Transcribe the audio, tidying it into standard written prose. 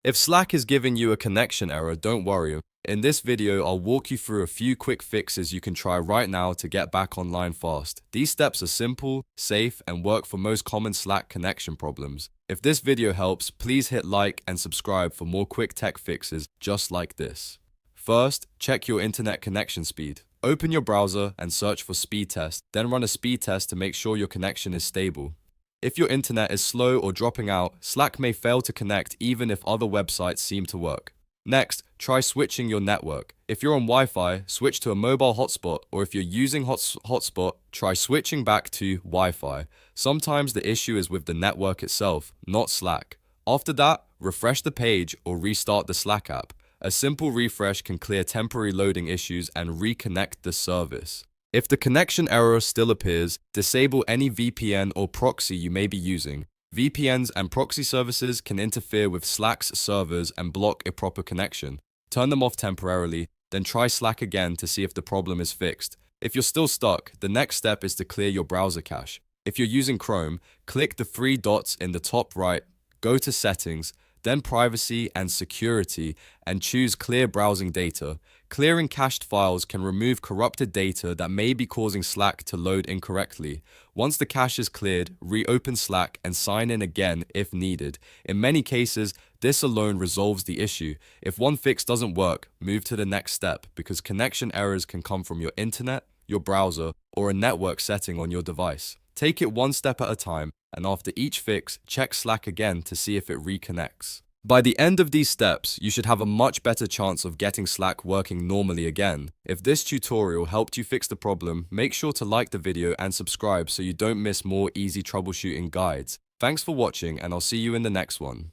If Slack is giving you a connection error, don't worry. In this video, I'll walk you through a few quick fixes you can try right now to get back online fast. These steps are simple, safe, and work for most common Slack connection problems. If this video helps, please hit like and subscribe for more quick tech fixes just like this. First, check your internet connection speed. Open your browser and search for speed test, then run a speed test to make sure your connection is stable. If your internet is slow or dropping out, Slack may fail to connect even if other websites seem to work. Next, try switching your network. If you're on Wi-Fi, switch to a mobile hotspot, or if you're using hotspot, try switching back to Wi-Fi. Sometimes the issue is with the network itself, not Slack. After that, refresh the page or restart the Slack app. A simple refresh can clear temporary loading issues and reconnect the service. If the connection error still appears, disable any VPN or proxy you may be using. VPNs and proxy services can interfere with Slack's servers and block a proper connection. Turn them off temporarily, then try Slack again to see if the problem is fixed. If you're still stuck, the next step is to clear your browser cache. If you're using Chrome, click the three dots in the top right, go to Settings, then Privacy and Security, and choose Clear Browsing Data. Clearing cached files can remove corrupted data that may be causing Slack to load incorrectly. Once the cache is cleared, reopen Slack and sign in again if needed. In many cases, this alone resolves the issue. If one fix doesn't work, move to the next step because connection errors can come from your internet, your browser, or a network setting on your device. Take it one step at a time, and after each fix, check Slack again to see if it reconnects. By the end of these steps, you should have a much better chance of getting Slack working normally again. If this tutorial helped you fix the problem, make sure to like the video and subscribe so you don't miss more easy troubleshooting guides. Thanks for watching, and I'll see you in the next one.